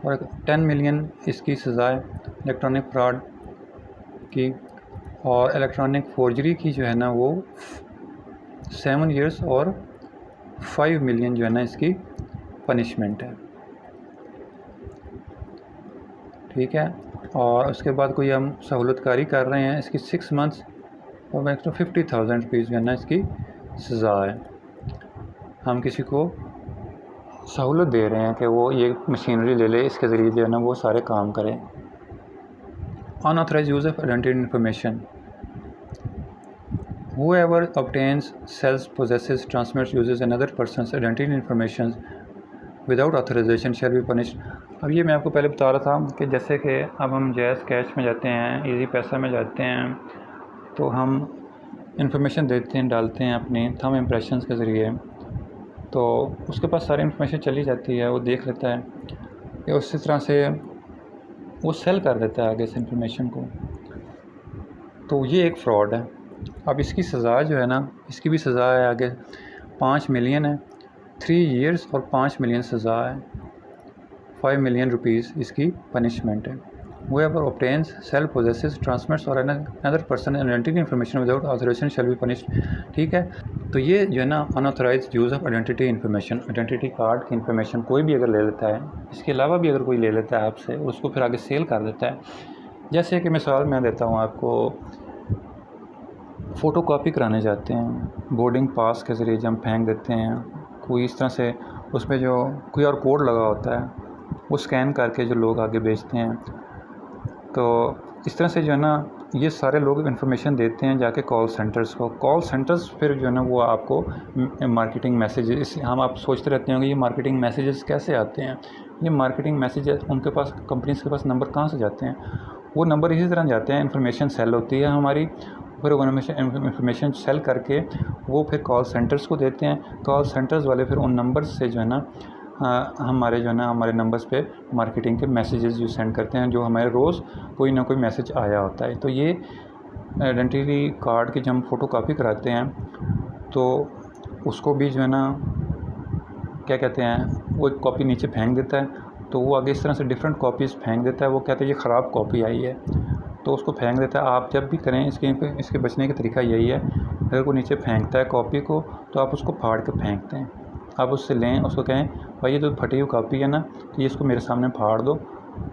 और 10 मिलियन इसकी सज़ा है इलेक्ट्रॉनिक फ्रॉड की। और इलेक्ट्रॉनिक फोर्जरी की जो है ना वो 7 ईयर्स और 5 मिलियन जो है ना इसकी पनिशमेंट है, ठीक है। और उसके बाद कोई हम सहूलतकारी कर रहे हैं, इसकी 6 मंथ्स और 50,000 रुपीज़ जो है ना इसकी सज़ा है। हम किसी को सहूलत दे रहे हैं कि वो ये मशीनरी ले ले, इसके ज़रिए जो है ना वो सारे काम करें। Unauthorised use of identity information, whoever obtains, sells, possesses, transmits, uses another person's identity information without authorization shall be punished। अब ये मैं आपको पहले बता रहा था कि जैसे कि अब हम जैज़ कैश में जाते हैं, इजी पैसा में जाते हैं, तो हम इंफॉर्मेशन देते हैं, डालते हैं अपनी थंब इम्प्रेशंस के ज़रिए, तो उसके पास सारी इन्फॉर्मेशन चली जाती है, वो देख लेता है कि उसी तरह से वो सेल कर देता है आगे से इन्फॉर्मेशन को। तो ये एक फ़्रॉड है। अब इसकी सज़ा जो है ना, इसकी भी सज़ा है आगे 5 मिलियन है, 3 ईयर्स और 5 मिलियन सज़ा है, 5 मिलियन रुपीज़ इसकी पनिशमेंट है। Whoever obtains, sells, possesses, transmits or another person identity information without authorization shall be punished। ठीक है, तो ये जो है ना unauthorised use of identity information, identity card की इन्फॉर्मेशन कोई भी अगर ले लेता है, इसके अलावा भी अगर कोई ले लेता है आपसे, उसको फिर आगे सेल कर देता है। जैसे कि मिसाल मैं देता हूँ आपको, फ़ोटो कॉपी कराने जाते हैं, बोर्डिंग पास के ज़रिए जब हम फेंक देते हैं, कोई इस तरह से उसमें जो QR कोड लगा होता है वो स्कैन करके जो लोग आगे बेचते हैं, तो इस तरह से जो है ना ये सारे लोग इन्फॉर्मेशन देते हैं जाके कॉल सेंटर्स को। कॉल सेंटर्स फिर जो है ना वो आपको मार्केटिंग मैसेजेस, इसलिए हम आप सोचते रहते होंगे ये मार्केटिंग मैसेजेस कैसे आते हैं। ये मार्केटिंग मैसेजेस उनके पास, कंपनीज के पास नंबर कहाँ से जाते हैं? वो नंबर इसी तरह जाते हैं, इन्फॉर्मेशन सेल होती है हमारी, फिर इन्फॉर्मेशन सेल करके वो फिर कॉल सेंटर्स को देते हैं। कॉल सेंटर्स वाले फिर उन नंबर से जो है ना हमारे जो है ना हमारे नंबर्स पे मार्केटिंग के मैसेजेस जो सेंड करते हैं, जो हमारे रोज़ कोई ना कोई मैसेज आया होता है। तो ये आइडेंटिटी कार्ड की जब हम फ़ोटो कॉपी कराते हैं तो उसको भी जो है ना क्या कहते हैं, वो एक कॉपी नीचे फेंक देता है, तो वो आगे इस तरह से डिफरेंट कॉपीज़ फेंक देता है। वो कहते हैं ये ख़राब कॉपी आई है, तो उसको फेंक देता है। आप जब भी करें इसके बचने का तरीका यही है, अगर कोई नीचे फेंकता है कॉपी को तो आप उसको फाड़ के फेंक दें। आप उससे लें, उसको कहें भाई ये तो फटी हुई कॉपी है ना, तो ये इसको मेरे सामने फाड़ दो,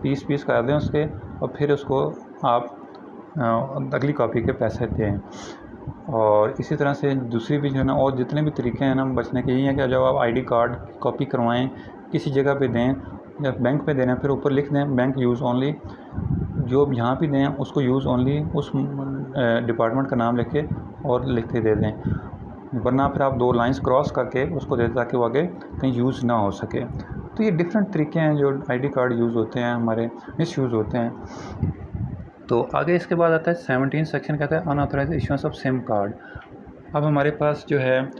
पीस कर दें उसके, और फिर उसको आप अगली कॉपी के पैसे दें। और इसी तरह से दूसरी भी जो है ना, और जितने भी तरीके हैं ना बचने के, यही है कि जब आप ID कार्ड कॉपी करवाएं, किसी जगह पे दें या बैंक पे देना, फिर ऊपर लिख दें बैंक यूज़ ओनली, जो यहाँ भी दें उसको यूज़ ओनली उस डिपार्टमेंट का नाम लिख के और लिख के दे दें, वरना फिर आप 2 लाइंस क्रॉस करके उसको दे दें ताकि वो आगे कहीं यूज़ ना हो सके। तो ये डिफरेंट तरीके हैं जो आईडी कार्ड यूज़ होते हैं, हमारे मिस यूज़ होते हैं। तो आगे इसके बाद आता है 17 सेक्शन, कहता है unauthorised issuance of SIM card. अब हमारे पास जो है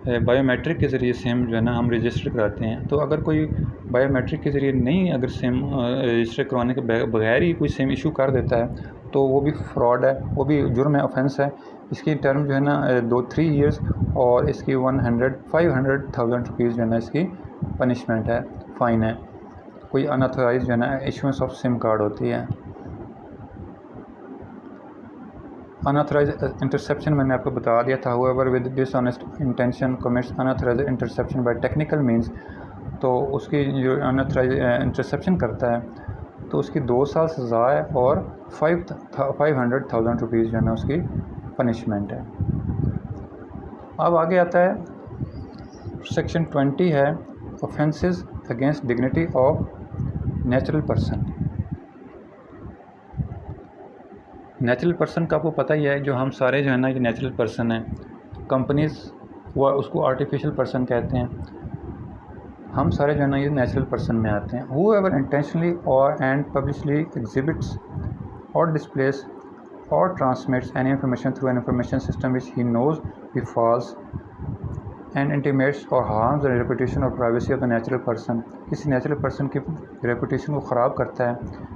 बायोमेट्रिक के ज़रिए सिम जो है ना हम रजिस्टर कराते हैं। तो अगर कोई बायोमेट्रिक के ज़रिए नहीं अगर सिम रजिस्टर करवाने के बगैर ही कोई सिम इशू कर देता है तो वो भी फ्रॉड है, वो भी जुर्म है, ऑफेंस है। इसकी टर्म जो है ना 3 ईयर्स और इसकी 500,000 रुपीज़ जो है ना इसकी पनिशमेंट है, फ़ाइन है, कोई अनऑथराइज्ड जो है ना इशुएंस ऑफ सिम कार्ड होती है। अनऑथराइज्ड इंटरसेप्शन मैंने आपको बता दिया था, whoever with dishonest intention commits unauthorised interception by technical means, तो उसकी जो अनऑथराइज्ड इंटरसेप्शन करता है तो उसकी 2 साल सज़ा है और 500,000 रुपीज़ जो है ना उसकी पनिशमेंट है। अब आगे आता है सेक्शन 20 है offences against dignity of natural person. Natural person का आपको पता ही है, जो हम सारे जो है ना ये नेचुरल पर्सन हैं। कंपनीज़ वो उसको आर्टिफिशियल पर्सन कहते हैं, हम सारे जो है ना ये नेचुरल पर्सन में आते हैं। Whoever intentionally or and publicly exhibits or displays or transmits any information through an information system which he knows be false and intimidates or harms the reputation or privacy of the natural person, किसी natural person की reputation को ख़राब करता है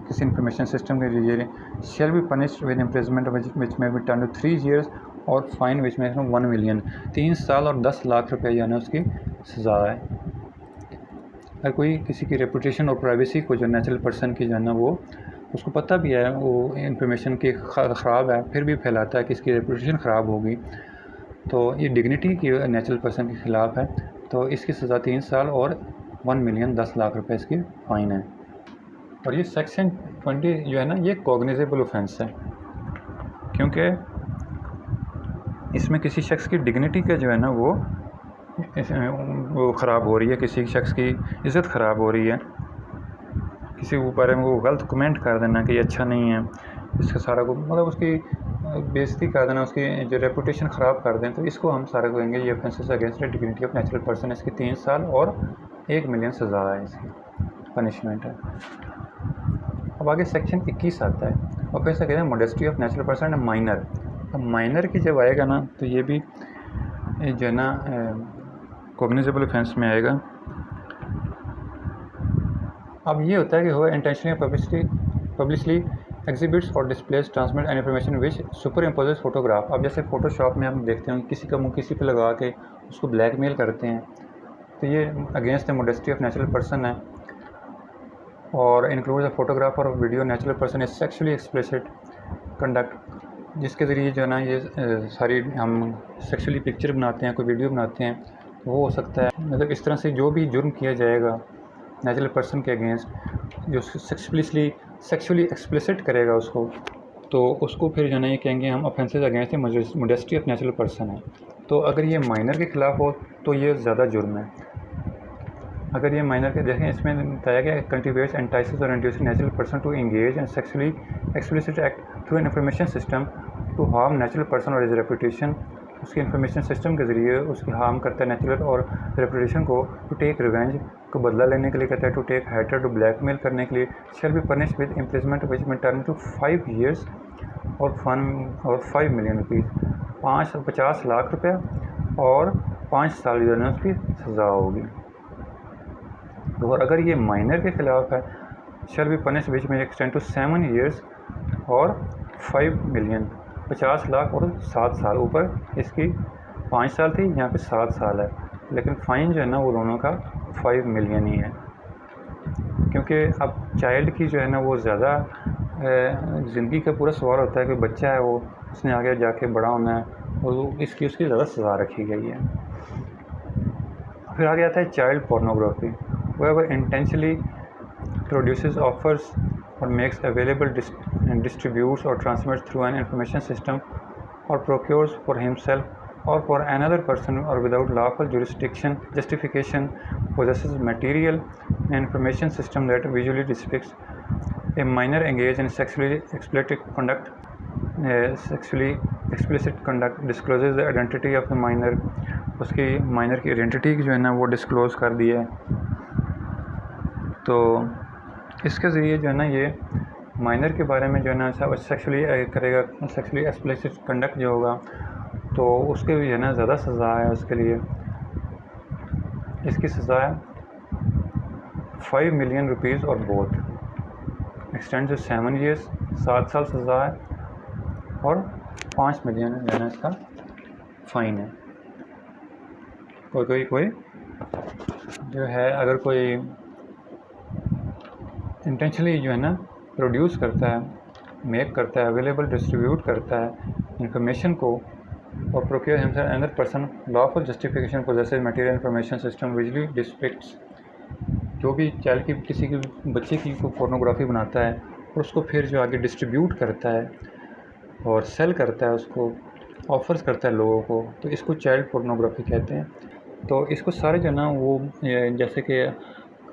किसी information system के जरिए, shall be punished with imprisonment which may be turn to 3 years or fine which may 1 million, 3 साल और 10 लाख रुपये यानी उसकी सज़ा है। अगर कोई किसी की रेपुटेशन और प्राइवेसी को जो नेचुरल पर्सन की जो है ना वो उसको पता भी है वो इंफॉर्मेशन की ख़राब है फिर भी फैलाता है कि इसकी रेपुटेशन ख़राब होगी, तो ये डिग्निटी की नेचुरल पर्सन के ख़िलाफ़ है, तो इसकी सज़ा 3 साल और 1 मिलियन 10 लाख रुपए इसकी फ़ाइन है। और ये सेक्शन 20 जो है ना ये कॉग्निजेबल ऑफेंस है, क्योंकि इसमें किसी शख्स की डिग्निटी का जो है ना वो ख़राब हो रही है, किसी शख्स की इज़्ज़त ख़राब हो रही है, किसी के बारे में वो गलत कमेंट कर देना कि ये अच्छा नहीं है, इसका सारा को मतलब उसकी बेइज्जती कर देना, उसकी जो रेपुटेशन ख़राब कर दें, तो इसको हम सारा कहेंगे ये offences against dignity of natural person. इसकी 3 साल और 1 मिलियन सज़ा है, इसकी पनिशमेंट है। अब आगे सेक्शन 21 आता है, ऑफेंस कहते हैं modesty of natural person and minor. अब माइनर की जब आएगा ना तो ये भी जो है ना कॉग्निजेबल ऑफेंस में आएगा। अब ये होता है कि हो intentionally पब्लिशली exhibits or displace transmit an information which super imposes photograph. अब जैसे फ़ोटोशॉप में हम देखते हैं किसी का मुँह किसी पे लगा के उसको ब्लैकमेल करते हैं, तो ये against the modesty of natural person है। और इंक्लूड द फोटोग्राफ और video natural person is sexually explicit conduct, जिसके ज़रिए जो है ना ये सारी हम सेक्सुअली पिक्चर बनाते हैं, कोई वीडियो बनाते हैं, तो वो हो सकता है। मतलब इस तरह से जो भी जुर्म किया जाएगा नेचुरल पर्सन के अगेंस्ट, जो सेक्सुअली एक्सप्लिसिट करेगा उसको, तो उसको फिर जो है ये कहेंगे हम offences against the modesty of natural person है। तो अगर ये माइनर के ख़िलाफ़ हो तो ये ज़्यादा जुर्म है। अगर ये माइनर के देखें, इसमें बताया गया कल्टिवेट्स एंटाइसेस और induce natural person to engage in sexually explicit act through an information system to harm natural person और इज रेपुटेशन, उसके इंफॉर्मेशन सिस्टम के ज़रिए उसकी हार्म करता है नेचुरल और रेपुटेशन को, टू टेक रिवेंज को बदला लेने के लिए कहता है, टू टेक हैटर टू ब्लैकमेल करने के लिए, shall be punish with imprisonment which may turn to 5 years और 5 मिलियन रुपीज़, 50 लाख रुपये और 5 साल जो है उसकी सज़ा होगी। और अगर ये माइनर के ख़िलाफ़ है, शैल बी पनिश विच में एक्सटेंड टू 7 ईयर्स और 5 मिलियन, 50 लाख और 7 साल। ऊपर इसकी 5 साल थी, यहाँ पे 7 साल है, लेकिन फ़ाइन जो है ना वो दोनों का 5 मिलियन ही है, क्योंकि अब चाइल्ड की जो है ना वो ज़्यादा ज़िंदगी का पूरा सवाल होता है कि बच्चा है वो, उसने आगे जाके बड़ा होना है, और इसकी उसकी ज़्यादा सज़ा रखी गई है। फिर आगे आता है child pornography. whoever intentionally produces, offers or makes available, distributes or transmits through an information system or procures for himself or for another person or without lawful justification possesses material and information system that visually depicts a minor engaged in sexually explicit conduct, discloses the identity of the minor, उसकी minor की identity जो है ना वो disclose कर दी है। तो इसके ज़रिए जो है ना ये माइनर के बारे में जो है ना सेक्सुअली करेगा, सेक्सुअली एक्सप्लिसिट कंडक्ट जो होगा तो उसके भी है ना ज़्यादा सज़ा है उसके लिए। इसकी सज़ा है 5 मिलियन रुपीज़ और बोथ एक्सटेंड टू 7 years, 7 साल सज़ा है और 5 मिलियन जो है इसका फ़ाइन है। कोई जो है अगर कोई इंटेंशनली जो है ना प्रोड्यूस करता है, मेक करता है, अवेलेबल डिस्ट्रीब्यूट करता है इंफॉर्मेशन को और procure himself another person lawful justification possesses material information system visually depicts, जो भी चाइल्ड की किसी की बच्चे की को पोर्नोग्राफी बनाता है और उसको फिर जो आगे डिस्ट्रीब्यूट करता है और सेल करता है, उसको ऑफर्स करता है लोगों को, तो इसको चाइल्ड पोर्नोग्राफी कहते हैं। तो इसको सारे जो है ना वो जैसे कि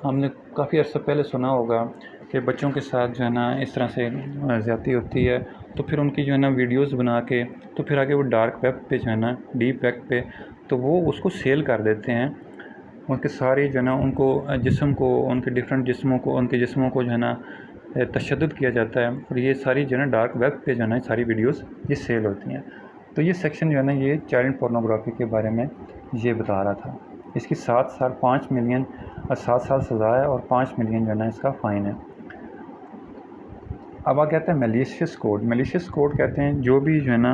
हमने काफ़ी अर्सा पहले सुना होगा कि बच्चों के साथ जो है ना इस तरह से ज़्यादती होती है, तो फिर उनकी जो है ना वीडियोस बना के तो फिर आगे वो डार्क वेब पे जो है ना डीप वेब पे तो वो उसको सेल कर देते हैं। उनके सारी जो है ना उनको जिस्म को, उनके डिफरेंट जिस्मों को, उनके जिस्मों को जो है ना तशद्दुद किया जाता है और ये सारी जो है ना डार्क वेब पे जो है ना सारी वीडियोस ये सेल होती हैं। तो ये सेक्शन जो है ना ये चाइल्ड पोर्नोग्राफी के बारे में ये बता रहा था। इसकी 7 साल 5 मिलियन और 7 साल सज़ा है और 5 मिलियन जो है ना इसका फ़ाइन है। अब आ कहते हैं मैलिशियस कोड। मैलिशियस कोड कहते हैं जो भी जो है ना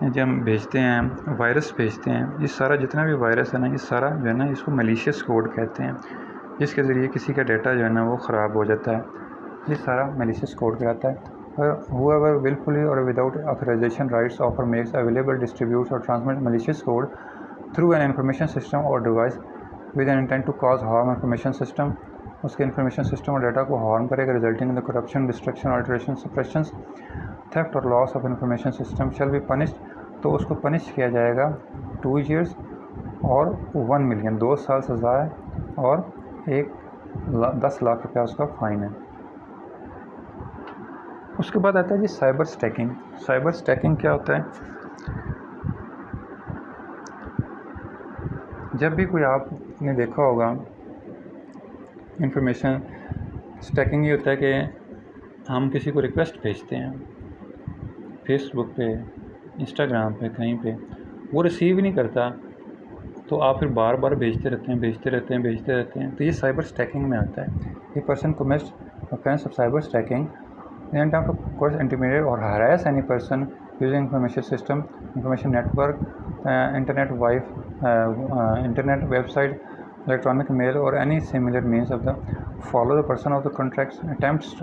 जब हम भेजते हैं, वायरस भेजते हैं, ये सारा जितना भी वायरस है ना ये सारा जो है ना इसको मैलिशियस कोड कहते हैं, जिसके ज़रिए किसी का डेटा जो है ना वो ख़राब हो जाता है। ये सारा मैलिशियस कोड कहलाता है। Whoever willfully or without authorization writes, offer, makes available, distributes or transmits malicious code through an information system or device with an intent to cause harm information system, उसके information system और data को harm करेगा, resulting in the corruption, destruction, alteration, suppression, theft और loss of information system shall be punished, तो उसको punish किया जाएगा 2 years और 1 million 2 साल सज़ा है और 10 लाख रुपया उसका फ़ाइन है। उसके बाद आता है जी साइबर स्टैकिंग। साइबर स्टैकिंग क्या होता है? जब भी कोई आपने देखा होगा इंफॉर्मेशन स्टैकिंग, ये होता है कि हम किसी को रिक्वेस्ट भेजते हैं फेसबुक पे, इंस्टाग्राम पे, कहीं पे, वो रिसीव नहीं करता तो आप फिर बार बार भेजते रहते हैं। तो ये साइबर स्टैकिंग में आता है। ये person commits offense of cyber stacking in attempt to coerce, intimidate or harass any person using information system, information network, internet website, electronic mail or any similar means of the follow the person of the contracts attempts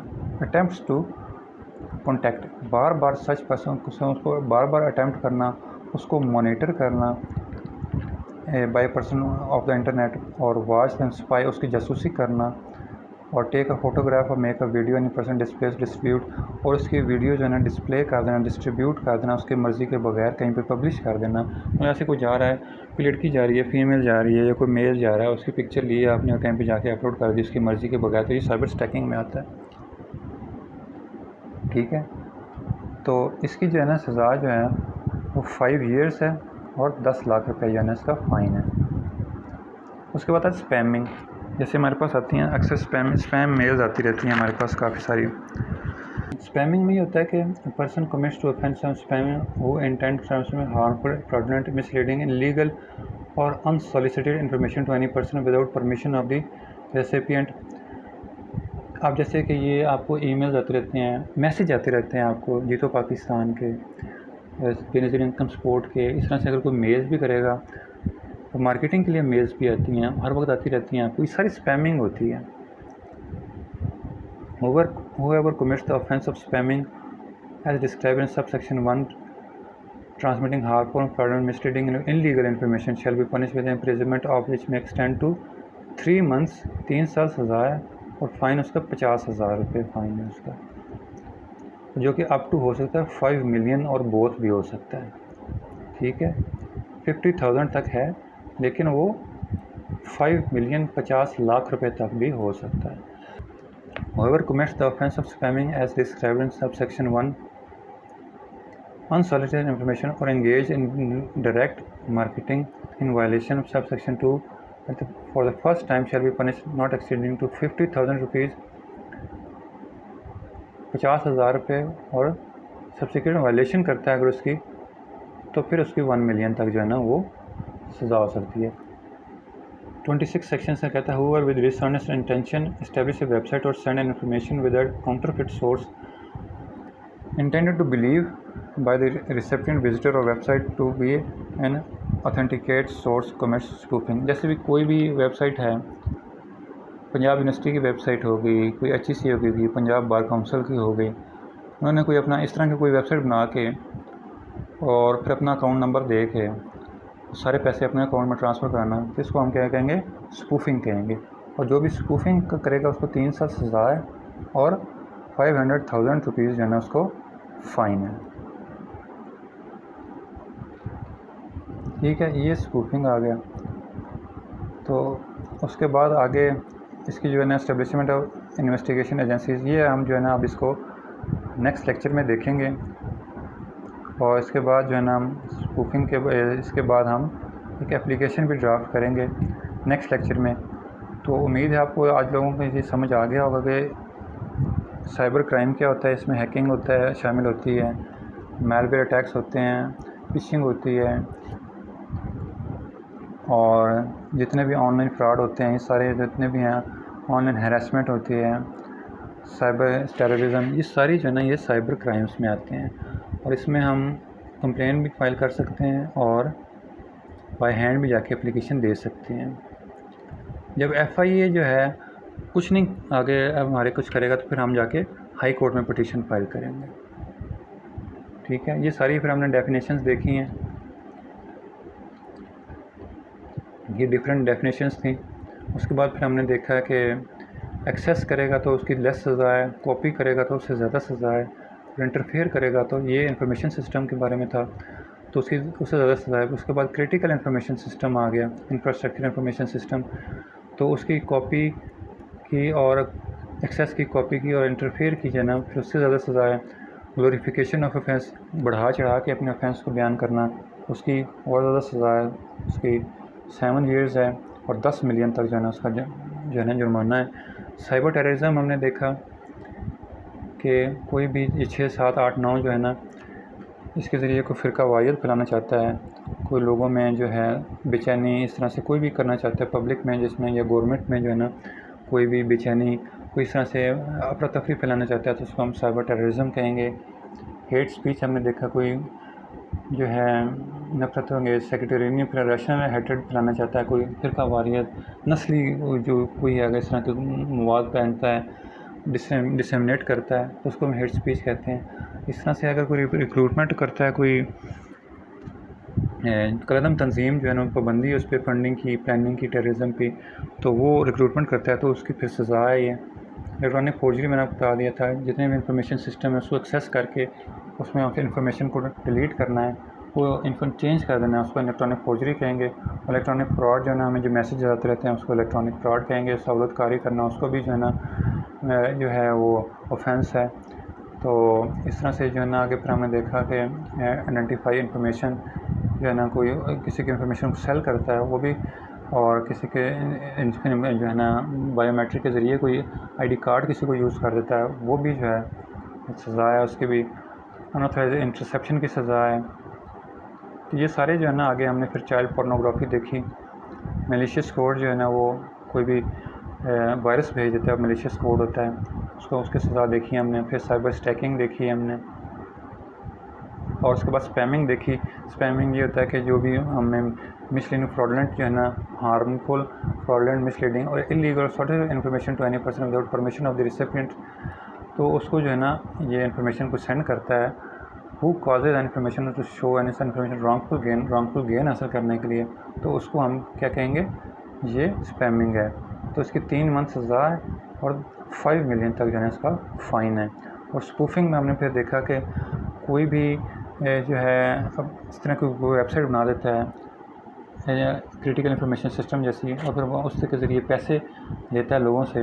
to contact। Bar bar such person को उसको बार बार attempt करना, उसको monitor करना by person of the internet और watch and spy, उसकी जासूसी करना और टेक अ फोटोग्राफ और make a video any person displace distribute, और उसकी वीडियो जो है ना डिस्प्ले कर देना, डिस्ट्रीब्यूट कर देना उसकी मर्ज़ी के बगैर कहीं पे पब्लिश कर देना। तो ऐसे कोई जा रहा है, कोई लड़की जा रही है, फीमेल जा रही है या कोई मेल जा रहा है, उसकी पिक्चर ली है आपने और कहीं पे जाके अपलोड कर दी उसकी मर्ज़ी के बगैर, तो ये साइबर स्टैकिंग में आता है। ठीक है, तो इसकी जो है ना सज़ा जो है वो 5 years है और 10 लाख रुपये जो है ना इसका फ़ाइन है। उसके बाद है स्पैमिंग। जैसे हमारे पास आती हैं अक्सर स्पैम मेल्स आती रहती हैं हमारे पास काफ़ी सारी। स्पैमिंग में ये होता है कि person commits to offence of spamming who intend to transmit harmful, fraudulent, misleading, illegal or unsolicited information to any person without permission of the recipient. आप जैसे कि ये आपको ईमेल्स आते रहते हैं, मैसेज आते रहते हैं आपको जीतो पाकिस्तान के, बेनज़ीर इनकम सपोर्ट के, इस तरह से अगर कोई मेल्स भी करेगा तो मार्केटिंग के लिए मेल्स भी आती हैं, हर वक्त आती रहती हैं आपको, ये सारी स्पैमिंग होती है। Whoever commits the offence of spamming as described in subsection 1, transmitting harmful, fraudulent, misleading and illegal information shall be punished with imprisonment of which may extend to 3 months, 3 साल सज़ा है और फ़ाइन उसका 50,000 रुपये फ़ाइन है उसका, जो कि अप टू हो सकता है 5 मिलियन और बोथ भी हो सकता है। ठीक है, 50,000 तक है, लेकिन वो 5 मिलियन 50 लाख रुपए तक भी हो सकता है। However, commits the offense of spamming as described in subsection 1, unsolicited information or engage in direct marketing in violation of subsection 2 for the first time shall be punished not exceeding to 50,000 rupees, 50,000 रुपये, और subsequent violation करता है अगर उसकी, तो फिर उसकी 1 million तक जो है ना वो सज़ा हो सकती है। 26 सेक्शन से कहता है whoever with dishonest intention establish a website or send an information with a counterfeit source intended to believe by the recipient visitor or website to be an authenticate source commits spoofing। जैसे भी कोई भी website है, Punjab university की website हो गई, कोई HEC होगी, पंजाब बार काउंसिल की हो गई, उन्होंने कोई अपना इस तरह की कोई वेबसाइट बना के और फिर अपना अकाउंट नंबर दे के सारे पैसे अपने अकाउंट में ट्रांसफ़र कराना, तो इसको हम क्या कहेंगे, स्पूफिंग कहेंगे। और जो भी स्पूफिंग करेगा उसको 3 साल सज़ा है और 500,000 रुपीज़ जो है ना उसको फ़ाइन है। ठीक है, ये स्पूफिंग आ गया। तो उसके बाद आगे इसकी जो है ना एस्टेब्लिशमेंट ऑफ इन्वेस्टिगेशन एजेंसीज़, ये हम जो है ना अब इसको नेक्स्ट लेक्चर में देखेंगे। और इसके बाद जो है ना हम स्पूफिंग के इसके बाद हम एक एप्लीकेशन भी ड्राफ्ट करेंगे नेक्स्ट लेक्चर में। तो उम्मीद है आपको आज लोगों को ये समझ आ गया होगा कि साइबर क्राइम क्या होता है, इसमें हैकिंग होता है, शामिल होती है, मैलवेयर अटैक्स होते हैं, फिशिंग होती है, और जितने भी ऑनलाइन फ्रॉड होते हैं, ये सारे जितने भी हैं, ऑनलाइन हैरेसमेंट होती है, साइबर टेररिज्म, ये सारी जो है ना ये साइबर क्राइम्स में आते हैं। और इसमें हम कंप्लेन भी फाइल कर सकते हैं और बाय हैंड भी जाके एप्लीकेशन दे सकते हैं। जब FIA जो है कुछ नहीं आगे हमारे कुछ करेगा तो फिर हम जाके हाई कोर्ट में पिटीशन फाइल करेंगे। ठीक है, ये सारी फिर हमने डेफिनेशंस देखी हैं, ये डिफरेंट डेफिनेशंस थी। उसके बाद फिर हमने देखा है कि एक्सेस करेगा तो उसकी लेस सज़ा है, कॉपी करेगा तो उससे ज़्यादा सज़ा है, और इंटरफेयर करेगा तो ये इंफॉर्मेशन सिस्टम के बारे में था तो उससे ज़्यादा सज़ा है। उसके बाद क्रिटिकल इंफॉर्मेशन सिस्टम आ गया, इंफ्रास्ट्रक्चर इंफॉर्मेशन सिस्टम, तो उसकी कॉपी की और एक्सेस की कॉपी की और इंटरफेयर की है ना फिर उससे ज़्यादा सज़ा है। ग्लोरिफिकेशन ऑफ ऑफेंस, बढ़ा चढ़ा के अपने ऑफेंस को बयान करना, उसकी और ज़्यादा सज़ा है, उसकी 7 ईयर्स है और 10 मिलियन तक जो है ना उसका जो है ना जुर्माना है। साइबर टेररिज्म हमने देखा कि कोई भी 6, 7, 8, 9 जो है ना इसके ज़रिए कोई फ़िरका वाहियत फैलाना चाहता है, कोई लोगों में जो है बेचैनी इस तरह से कोई भी करना चाहता है पब्लिक में, जिसमें या गवर्नमेंट में जो है ना कोई भी बेचैनी कोई इस तरह से अफरा तफरी फैलाना चाहता है तो उसको हम साइबर टेररिज्म कहेंगे। हेट स्पीच हमने देखा, कोई जो है नफरत होंगे, सेक्रेटेरियन फिर रैशनल हेटेड फैलाना चाहता है, कोई फ़िरका वाहियत नस्ली जो कोई है इस तरह के मवाद पहनता है, डिसमिनेट करता है तो उसको हम हेट स्पीच कहते हैं। इस तरह से अगर कोई रिक्रूटमेंट करता है, कोई कदम तंजीम जो है ना पाबंदी है उस पर, फंडिंग की, प्लानिंग की, टेररिज्म पे, तो वो रिक्रूटमेंट करता है तो उसकी फिर सज़ा है ये। इलेक्ट्रॉनिक फोर्जरी मैंने आपको बता दिया था, जितने भी इंफॉर्मेशन सिस्टम है उसको एक्सेस करके उसमें इंफॉर्मेशन को डिलीट करना है, वो चेंज कर देना है, उसको इलेक्ट्रॉनिक फोर्जरी कहेंगे। इलेक्ट्रॉनिक फ्रॉड जो है ना हमें जो मैसेज आते रहते हैं उसको इलेक्ट्रॉनिक फ्रॉड कहेंगे। सहूलतकारी करना उसको भी जो है ना जो है वो ऑफेंस है। तो इस तरह से जो है ना आगे फिर हमने देखा कि आइडेंटिफाई इंफॉर्मेशन जो है ना कोई किसी की इंफॉर्मेशन को सेल करता है वो भी, और किसी के जो है ना बायोमेट्रिक के ज़रिए कोई ID कार्ड किसी को यूज़ कर देता है वो भी जो है सज़ा है, उसकी भी अनऑथराइज्ड इंटरसेप्शन की सज़ा है। तो ये सारे जो है ना आगे हमने फिर चाइल्ड पोर्नोग्राफी देखी, मलिशियस कोड जो है ना वो कोई भी वायरस भेज देता है, मलिशियस कोड होता है उसको, उसकी सज़ा देखी हमने। फिर साइबर स्टैकिंग देखी हमने, और उसके बाद स्पैमिंग देखी। स्पैमिंग ये होता है कि जो भी हमें मिसलीडिंग फ्रॉडलेंट जो है ना हार्मफुल फ्रॉडलेंट मिसलीडिंग और illegal sort information to any person without permission of the recipient, तो उसको जो है ना ये इन्फॉर्मेशन को सेंड करता है who causes information to show any information wrongful gain हासिल करने के लिए, तो उसको हम क्या कहेंगे, ये स्पैमिंग है। तो इसकी 3 मंथ सज़ा है और 5 मिलियन तक जो है इसका फ़ाइन है। और स्पूफिंग में हमने फिर देखा कि कोई भी जो है अब इस तरह की कोई वेबसाइट बना देता है क्रिटिकल इंफॉर्मेशन सिस्टम जैसी, और फिर वो उसके ज़रिए पैसे लेता है लोगों से,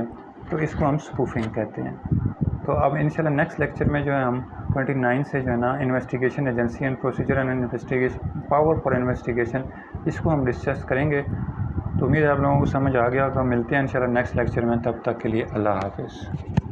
तो इसको हम स्पूफिंग कहते हैं। तो अब इंशाल्लाह नेक्स्ट लेक्चर में जो है हम 29 से जो है ना investigation agency and procedure and investigation power for investigation, इसको हम डिस्कस करेंगे। तो उम्मीद है आप लोगों को समझ आ गया। तो मिलते हैं इंशाल्लाह नेक्स्ट लेक्चर में, तब तक के लिए अल्लाह हाफ़िज़।